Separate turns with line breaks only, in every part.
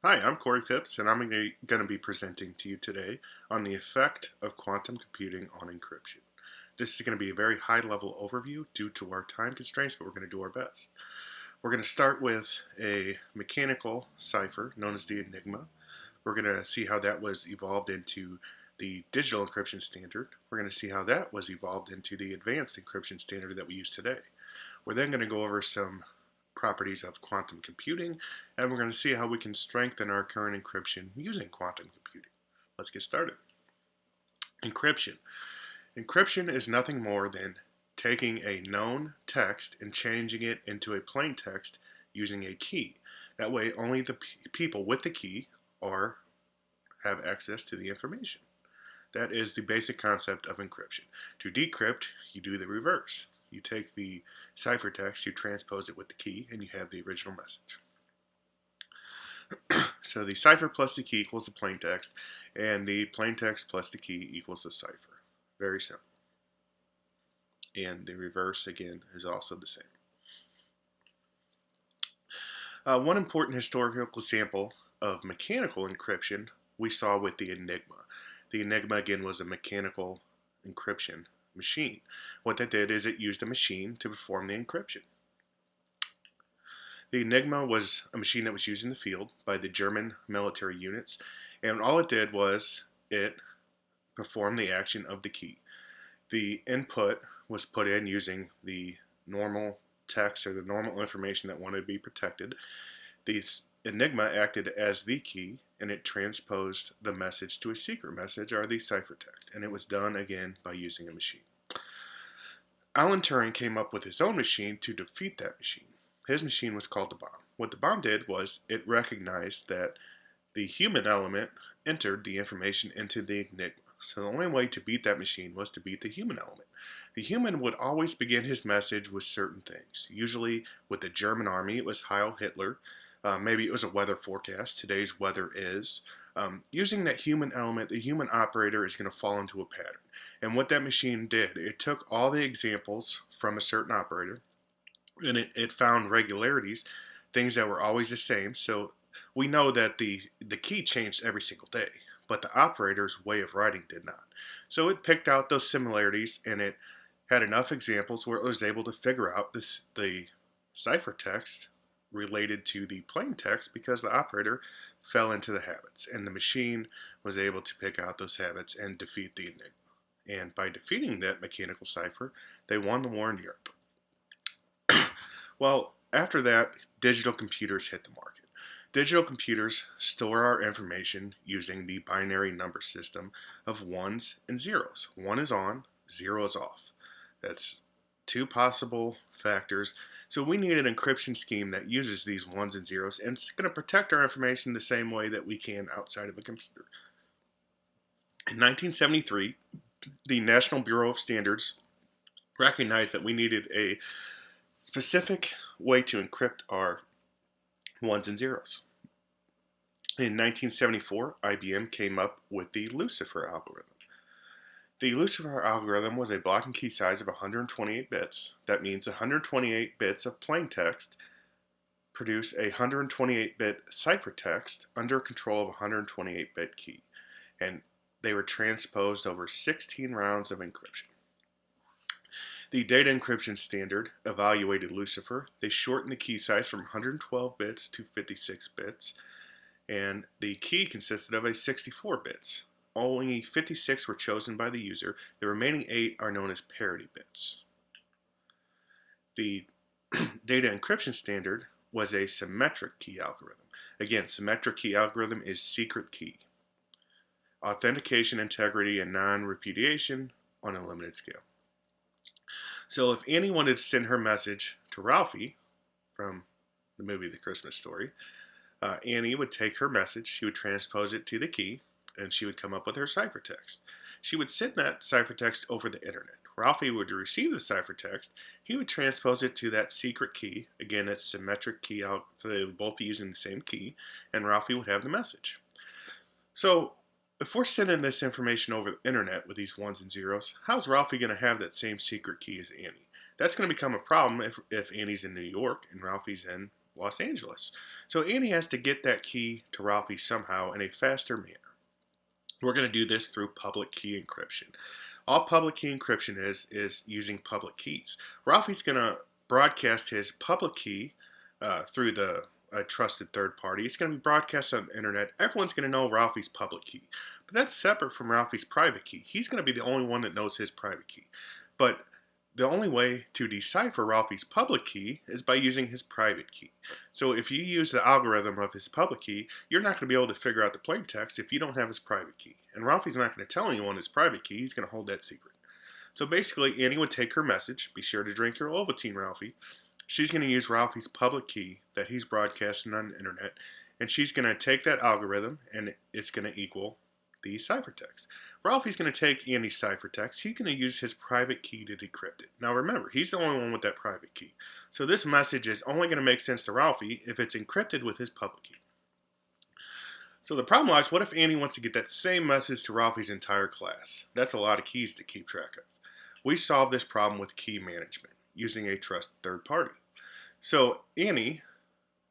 Hi, I'm Corey Phipps, and I'm going to be presenting to you today on the effect of quantum computing on encryption. This is going to be a very high-level overview due to our time constraints, but we're going to do our best. We're going to start with a mechanical cipher known as the Enigma. We're going to see how that was evolved into the digital encryption standard. We're going to see how that was evolved into the advanced encryption standard that we use today. We're then going to go over some properties of quantum computing, and we're going to see how we can strengthen our current encryption using quantum computing. Let's get started. Encryption. Encryption is nothing more than taking a known text and changing it into a plain text using a key. That way, only the people with the key have access to the information. That is the basic concept of encryption. To decrypt, you do the reverse. You take the ciphertext, you transpose it with the key, and you have the original message. So the cipher plus the key equals the plain text, and the plain text plus the key equals the cipher. Very simple. And the reverse, again, is also the same. One important historical example of mechanical encryption we saw with the Enigma. The Enigma, again, was a mechanical encryption machine. What that did is it used a machine to perform the encryption. The Enigma was a machine that was used in the field by the German military units, and all it did was it performed the action of the key. The input was put in using the normal text or the normal information that wanted to be protected. The Enigma acted as the key, and it transposed the message to a secret message or the ciphertext, and it was done again by using a machine. Alan Turing came up with his own machine to defeat that machine. His machine was called the bomb. What the bomb did was it recognized that the human element entered the information into the Enigma. So the only way to beat that machine was to beat the human element. The human would always begin his message with certain things. Usually with the German army, it was Heil Hitler. Maybe it was a weather forecast. Today's weather is. Using that human element, the human operator is going to fall into a pattern. And what that machine did, it took all the examples from a certain operator, and it found regularities, things that were always the same. So we know that the key changed every single day, but the operator's way of writing did not. So it picked out those similarities, and it had enough examples where it was able to figure out the ciphertext related to the plain text because the operator fell into the habits, and the machine was able to pick out those habits and defeat the enigma. And by defeating that mechanical cipher, they won the war in Europe. Well, after that, digital computers hit the market. Digital computers store our information using the binary number system of ones and zeros. One is on, zero is off. That's two possible factors. So we need an encryption scheme that uses these ones and zeros, and it's going to protect our information the same way that we can outside of a computer. In 1973, the National Bureau of Standards recognized that we needed a specific way to encrypt our ones and zeros. In 1974, IBM came up with the Lucifer algorithm. The Lucifer algorithm was a block and key size of 128 bits. That means 128 bits of plain text produce a 128-bit ciphertext under control of a 128-bit key. And they were transposed over 16 rounds of encryption. The data encryption standard evaluated Lucifer. They shortened the key size from 112 bits to 56 bits, and the key consisted of 64 bits. Only 56 were chosen by the user. The remaining 8 are known as parity bits. The data encryption standard was a symmetric key algorithm. Again, symmetric key algorithm is secret key. Authentication, integrity, and non-repudiation on a limited scale. So if Annie wanted to send her message to Ralphie from the movie The Christmas Story, Annie would take her message, she would transpose it to the key, and she would come up with her ciphertext. She would send that ciphertext over the internet. Ralphie would receive the ciphertext. He would transpose it to that secret key. Again, it's symmetric key, so they would both be using the same key, and Ralphie would have the message. So if we're sending this information over the internet with these ones and zeros, how's Ralphie going to have that same secret key as Annie? That's going to become a problem if Annie's in New York and Ralphie's in Los Angeles. So Annie has to get that key to Ralphie somehow in a faster manner. We're going to do this through public key encryption. All public key encryption is using public keys. Ralphie's going to broadcast his public key through the trusted third party. It's going to be broadcast on the internet. Everyone's going to know Ralphie's public key. But that's separate from Ralphie's private key. He's going to be the only one that knows his private key. But the only way to decipher Ralphie's public key is by using his private key. So if you use the algorithm of his public key, you're not going to be able to figure out the plain text if you don't have his private key. And Ralphie's not going to tell anyone his private key. He's going to hold that secret. So basically, Annie would take her message, be sure to drink your Ovaltine, Ralphie. She's going to use Ralphie's public key that he's broadcasting on the internet, and she's going to take that algorithm, and it's going to equal the ciphertext. Ralphie's going to take Annie's ciphertext. He's going to use his private key to decrypt it. Now remember, he's the only one with that private key. So this message is only going to make sense to Ralphie if it's encrypted with his public key. So the problem lies, what if Annie wants to get that same message to Ralphie's entire class? That's a lot of keys to keep track of. We solve this problem with key management using a trusted third party. So Annie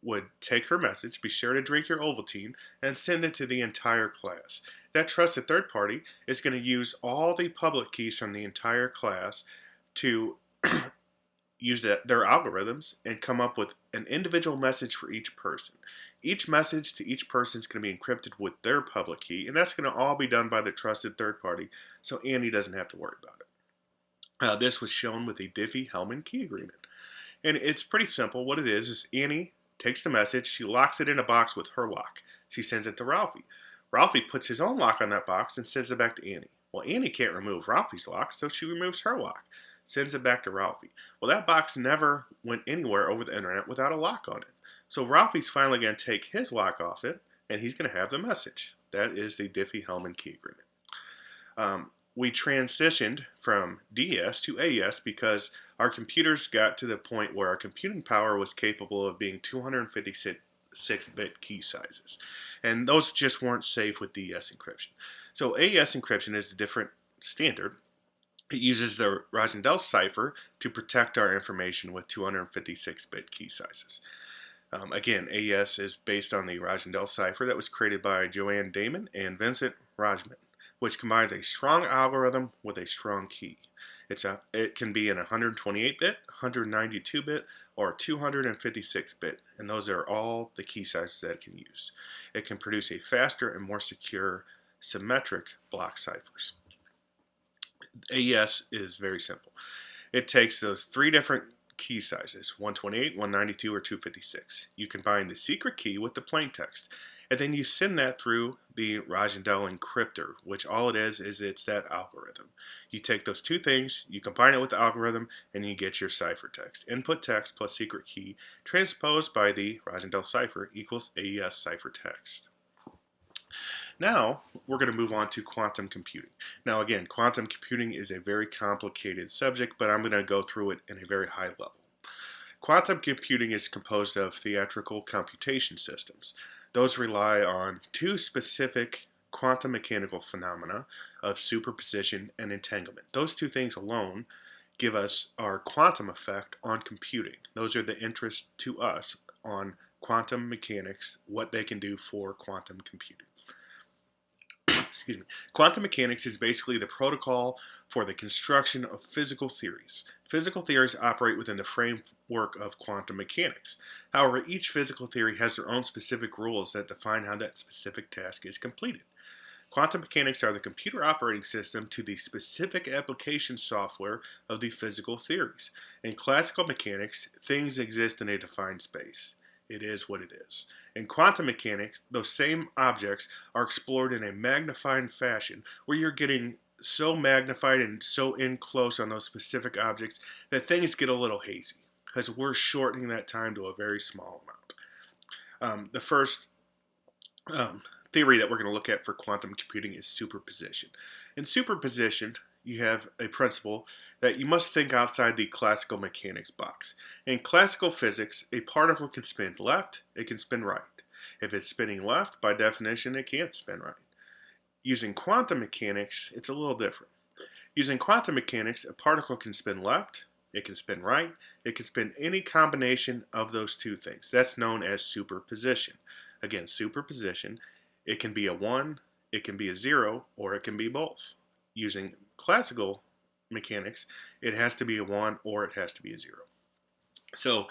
would take her message, be sure to drink your Ovaltine, and send it to the entire class. That trusted third party is going to use all the public keys from the entire class to use their algorithms and come up with an individual message for each person. Each message to each person is going to be encrypted with their public key, and that's going to all be done by the trusted third party, so Annie doesn't have to worry about it. This was shown with a Diffie-Hellman key agreement. And it's pretty simple. What it is Annie takes the message, she locks it in a box with her lock. She sends it to Ralphie. Ralphie puts his own lock on that box and sends it back to Annie. Well, Annie can't remove Ralphie's lock, so she removes her lock, sends it back to Ralphie. Well, that box never went anywhere over the internet without a lock on it. So Ralphie's finally going to take his lock off it, and he's going to have the message. That is the Diffie-Hellman key agreement. We transitioned from DS to AES because our computers got to the point where our computing power was capable of being 256-bit key sizes. And those just weren't safe with DES encryption. So AES encryption is a different standard. It uses the Rajendell cipher to protect our information with 256-bit key sizes. Again, AES is based on the Rajendell cipher that was created by Joanne Damon and Vincent Rajman, which combines a strong algorithm with a strong key. It can be in 128-bit, 192-bit, or 256-bit, and those are all the key sizes that it can use. It can produce a faster and more secure symmetric block ciphers. AES is very simple. It takes those three different key sizes, 128, 192, or 256. You combine the secret key with the plain text, and then you send that through the Rajendell encryptor, which all it is it's that algorithm. You take those two things, you combine it with the algorithm, and you get your ciphertext. Input text plus secret key transposed by the Rajendell cipher equals AES ciphertext. Now, we're going to move on to quantum computing. Now again, quantum computing is a very complicated subject, but I'm going to go through it in a very high level. Quantum computing is composed of theatrical computation systems. Those rely on two specific quantum mechanical phenomena of superposition and entanglement. Those two things alone give us our quantum effect on computing. Those are the interest to us on quantum mechanics, what they can do for quantum computing. Excuse me. Quantum mechanics is basically the protocol for the construction of physical theories. Physical theories operate within the framework of quantum mechanics. However, each physical theory has their own specific rules that define how that specific task is completed. Quantum mechanics are the computer operating system to the specific application software of the physical theories. In classical mechanics, things exist in a defined space. It is what it is. In quantum mechanics, those same objects are explored in a magnified fashion where you're getting so magnified and so in close on those specific objects that things get a little hazy because we're shortening that time to a very small amount. The first theory that we're going to look at for quantum computing is superposition. In superposition, you have a principle that you must think outside the classical mechanics box. In classical physics, a particle can spin left, it can spin right. If it's spinning left, by definition, it can't spin right. Using quantum mechanics, it's a little different. Using quantum mechanics, a particle can spin left, It can spin right. It can spin any combination of those two things. That's known as superposition. Again, superposition, it can be a 1, it can be a 0, or it can be both. Using classical mechanics, it has to be a 1 or it has to be a 0. So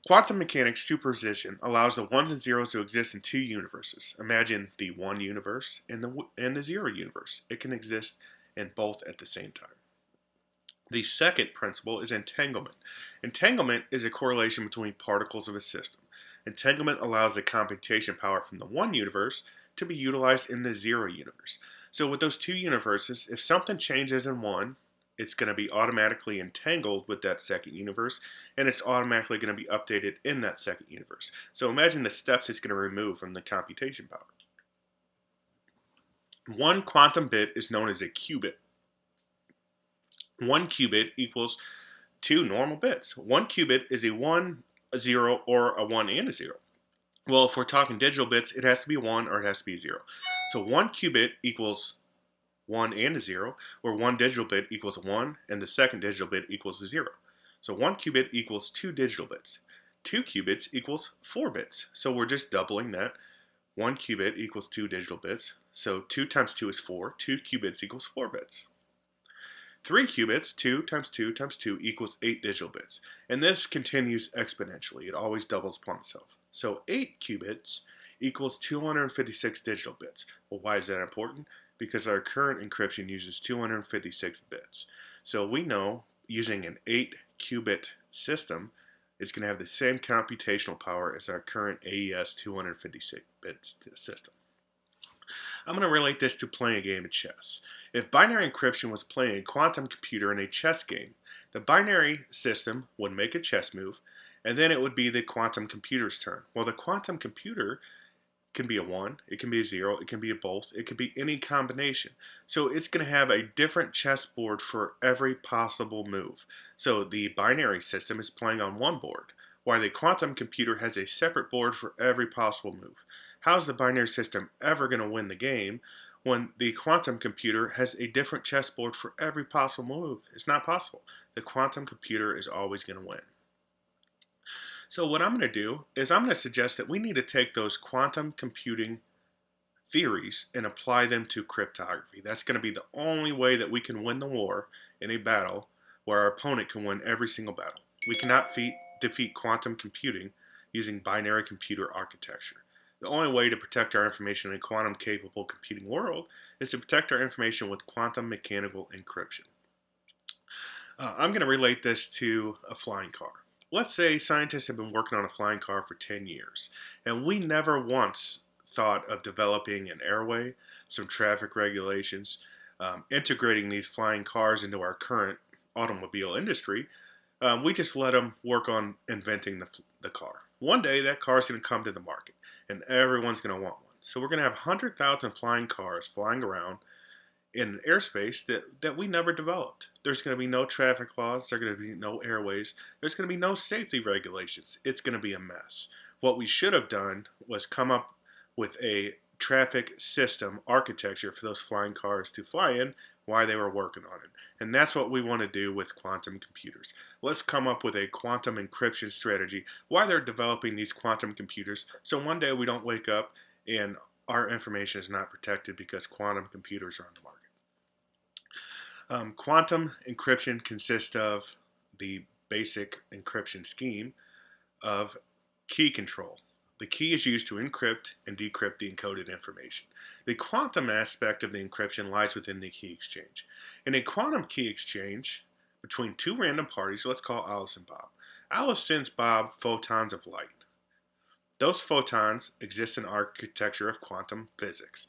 quantum mechanics superposition allows the ones and zeros to exist in two universes. Imagine the 1 universe and the 0 universe. It can exist in both at the same time. The second principle is entanglement. Entanglement is a correlation between particles of a system. Entanglement allows the computation power from the 1 universe to be utilized in the 0 universe. So with those two universes, if something changes in one, it's going to be automatically entangled with that second universe, and it's automatically going to be updated in that second universe. So imagine the steps it's going to remove from the computation power. One quantum bit is known as a qubit. 1 qubit equals 2 normal bits. 1 qubit is a 1, a 0, or a 1 and a 0. Well, if we're talking digital bits, it has to be 1 or it has to be a 0. So 1 qubit equals 1 and a 0, where 1 digital bit equals a 1 and the second digital bit equals a 0. So 1 qubit equals 2 digital bits. 2 qubits equals 4 bits. So we're just doubling that. 1 qubit equals 2 digital bits. So 2 times 2 is 4. 2 qubits equals 4 bits. 3 qubits, 2 times 2 times 2 equals 8 digital bits. And this continues exponentially. It always doubles upon itself. So 8 qubits equals 256 digital bits. Well, why is that important? Because our current encryption uses 256 bits. So we know using an 8 qubit system, it's going to have the same computational power as our current AES 256 bits system. I'm going to relate this to playing a game of chess. If binary encryption was playing a quantum computer in a chess game, the binary system would make a chess move, and then it would be the quantum computer's turn. Well, the quantum computer can be a 1, it can be a 0, it can be a both, it can be any combination. So it's going to have a different chessboard for every possible move. So the binary system is playing on one board, while the quantum computer has a separate board for every possible move. How's the binary system ever going to win the game when the quantum computer has a different chessboard for every possible move? It's not possible. The quantum computer is always going to win. So what I'm going to do is I'm going to suggest that we need to take those quantum computing theories and apply them to cryptography. That's going to be the only way that we can win the war in a battle where our opponent can win every single battle. We cannot defeat quantum computing using binary computer architecture. The only way to protect our information in a quantum-capable computing world is to protect our information with quantum mechanical encryption. I'm going to relate this to a flying car. Let's say scientists have been working on a flying car for 10 years, and we never once thought of developing an airway, some traffic regulations, integrating these flying cars into our current automobile industry. We just let them work on inventing the car. One day that car is going to come to the market, and everyone's going to want one. So we're going to have 100,000 flying cars flying around in an airspace that we never developed. There's going to be no traffic laws. There's going to be no airways. There's going to be no safety regulations. It's going to be a mess. What we should have done was come up with a traffic system architecture for those flying cars to fly in while they were working on it. And that's what we want to do with quantum computers. Let's come up with a quantum encryption strategy while they're developing these quantum computers, so one day we don't wake up and our information is not protected because quantum computers are on the market. Quantum encryption consists of the basic encryption scheme of key control. The key is used to encrypt and decrypt the encoded information. The quantum aspect of the encryption lies within the key exchange. In a quantum key exchange between two random parties, let's call Alice and Bob. Alice sends Bob photons of light. Those photons exist in architecture of quantum physics.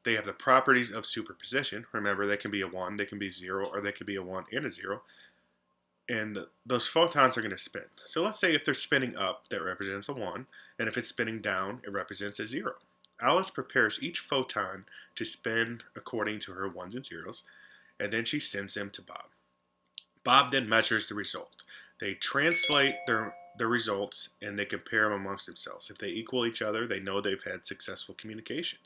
They have the properties of superposition. Remember, they can be a 1, they can be 0, or they can be a 1 and a 0. And those photons are going to spin. So let's say if they're spinning up, that represents a 1, and if it's spinning down, it represents a 0. Alice prepares each photon to spin according to her 1s and 0s, and then she sends them to Bob. Bob then measures the result. They translate the results and they compare them amongst themselves. If they equal each other, they know they've had successful communication.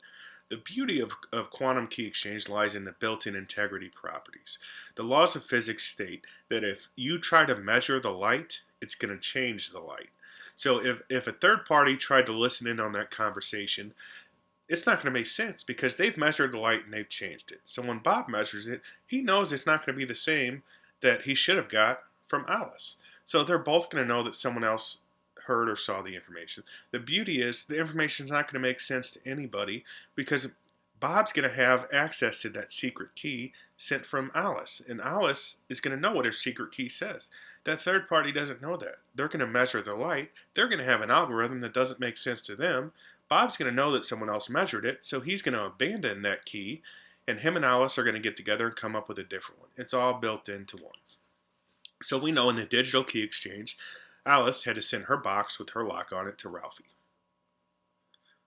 The beauty of quantum key exchange lies in the built-in integrity properties. The laws of physics state that if you try to measure the light, it's going to change the light. So if a third party tried to listen in on that conversation, it's not going to make sense because they've measured the light and they've changed it. So when Bob measures it, he knows it's not going to be the same that he should have got from Alice. So they're both going to know that someone else heard or saw the information. The beauty is the information is not going to make sense to anybody because Bob's going to have access to that secret key sent from Alice, and Alice is going to know what her secret key says. That third party doesn't know that. They're going to measure the light. They're going to have an algorithm that doesn't make sense to them. Bob's going to know that someone else measured it, so he's going to abandon that key, and him and Alice are going to get together and come up with a different one. It's all built into one. So we know in the digital key exchange, Alice had to send her box with her lock on it to Ralphie.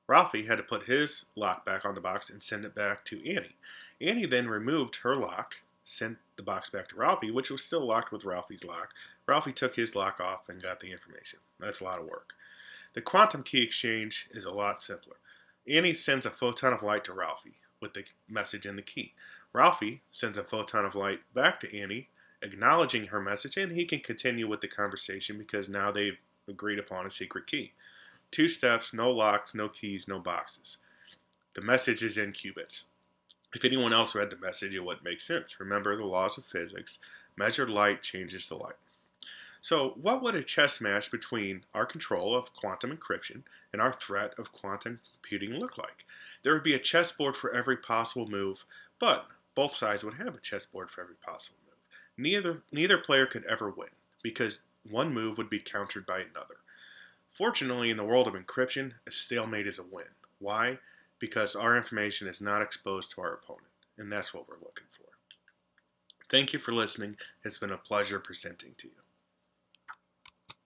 Ralphie had to put his lock back on the box and send it back to Annie. Annie then removed her lock, sent the box back to Ralphie, which was still locked with Ralphie's lock. Ralphie took his lock off and got the information. That's a lot of work. The quantum key exchange is a lot simpler. Annie sends a photon of light to Ralphie with the message in the key. Ralphie sends a photon of light back to Annie, acknowledging her message, and he can continue with the conversation because now they've agreed upon a secret key. 2 steps, no locks, no keys, no boxes. The message is in qubits. If anyone else read the message, it wouldn't make sense. Remember the laws of physics. Measured light changes the light. So what would a chess match between our control of quantum encryption and our threat of quantum computing look like? There would be a chessboard for every possible move, but both sides would have a chessboard for every possible move. Neither player could ever win because one move would be countered by another. Fortunately, in the world of encryption, a stalemate is a win. Why? Because our information is not exposed to our opponent, and that's what we're looking for. Thank you for listening. It's been a pleasure presenting to you.